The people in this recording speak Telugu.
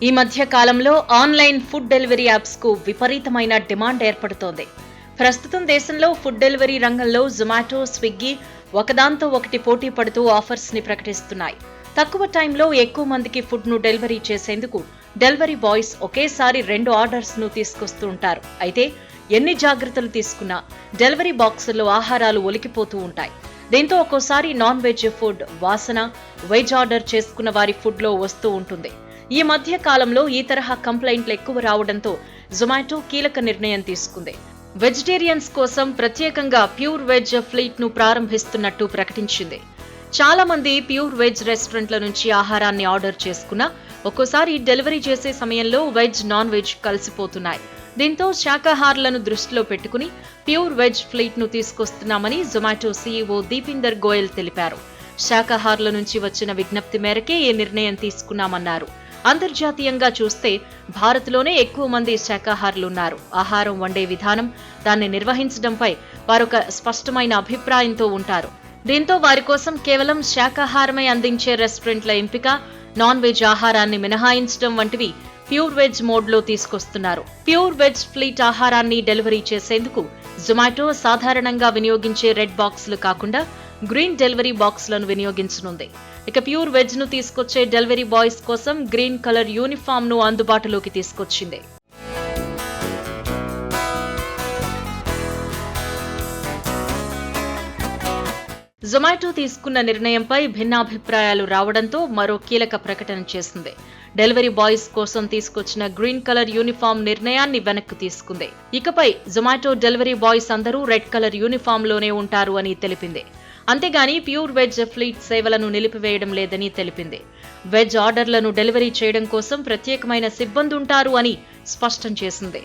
ఈ మధ్య కాలంలో ఆన్లైన్ ఫుడ్ డెలివరీ యాప్స్ కు విపరీతమైన డిమాండ్ ఏర్పడుతోంది. ప్రస్తుతం దేశంలో ఫుడ్ డెలివరీ రంగంలో జొమాటో, స్విగ్గీ ఒకదాంతో ఒకటి పోటీ పడుతూ ఆఫర్స్ ని ప్రకటిస్తున్నాయి. తక్కువ టైంలో ఎక్కువ మందికి ఫుడ్ ను డెలివరీ చేసేందుకు డెలివరీ బాయ్స్ ఒకేసారి 2 ఆర్డర్స్ ను తీసుకొస్తూ ఉంటారు. అయితే ఎన్ని జాగ్రత్తలు తీసుకున్నా డెలివరీ బాక్సుల్లో ఆహారాలు ఒలికిపోతూ ఉంటాయి. దీంతో ఒక్కోసారి నాన్ వెజ్ ఫుడ్ వాసన వెజ్ ఆర్డర్ చేసుకున్న వారి ఫుడ్ లో వస్తూ ఉంటుంది. ఈ మధ్య కాలంలో ఈ తరహా కంప్లైంట్లు ఎక్కువ రావడంతో జొమాటో కీలక నిర్ణయం తీసుకుంది. వెజిటేరియన్స్ కోసం ప్రత్యేకంగా ప్యూర్ వెజ్ ఫ్లీట్ ను ప్రారంభిస్తున్నట్టు ప్రకటించింది. చాలా మంది ప్యూర్ వెజ్ రెస్టారెంట్ల నుంచి ఆహారాన్ని ఆర్డర్ చేసుకున్నా ఒక్కోసారి డెలివరీ చేసే సమయంలో వెజ్ నాన్ వెజ్ కలిసిపోతున్నాయి. దీంతో శాకాహారులను దృష్టిలో పెట్టుకుని ప్యూర్ వెజ్ ఫ్లీట్ ను తీసుకొస్తున్నామని జొమాటో సీఈఓ దీపిందర్ గోయల్ తెలిపారు. శాకాహారుల నుంచి వచ్చిన విజ్ఞప్తి మేరకే ఈ నిర్ణయం తీసుకున్నామన్నారు. అంతర్జాతీయంగా చూస్తే భారత్లోనే ఎక్కువ మంది శాకాహారులున్నారు. ఆహారం వండే విధానం, దాన్ని నిర్వహించడంపై వారొక స్పష్టమైన అభిప్రాయంతో ఉంటారు. దీంతో వారి కోసం కేవలం శాకాహారమే అందించే రెస్టారెంట్ల ఎంపిక, నాన్ వెజ్ ఆహారాన్ని మినహాయించడం వంటివి ప్యూర్ వెజ్ మోడ్లో తీసుకొస్తున్నారు. ప్యూర్ వెజ్ ఫ్లీట్ ఆహారాన్ని డెలివరీ చేసేందుకు జొమాటో సాధారణంగా వినియోగించే రెడ్ బాక్సులు కాకుండా గ్రీన్ డెలివరీ బాక్సులను వినియోగించనుంది. ఇక ప్యూర్ వెజ్ ను తీసుకొచ్చే డెలివరీ బాయ్స్ కోసం గ్రీన్ కలర్ యూనిఫామ్ ను అందుబాటులోకి తీసుకొచ్చింది. జొమాటో తీసుకున్న నిర్ణయంపై భిన్నాభిప్రాయాలు రావడంతో మరో కీలక ప్రకటన చేసింది. డెలివరీ బాయ్స్ కోసం తీసుకొచ్చిన గ్రీన్ కలర్ యూనిఫామ్ నిర్ణయాన్ని వెనక్కి తీసుకుంది. ఇకపై జొమాటో డెలివరీ బాయ్స్ అందరూ రెడ్ కలర్ యూనిఫామ్ లోనే ఉంటారు అని తెలిపింది. అంతేగాని ప్యూర్ వెజ్ ఫ్లీట్ సేవలను నిలిపివేయడం లేదని తెలిపింది. వెజ్ ఆర్డర్లను డెలివరీ చేయడం కోసం ప్రత్యేకమైన సిబ్బంది ఉంటారు అని స్పష్టం చేసింది.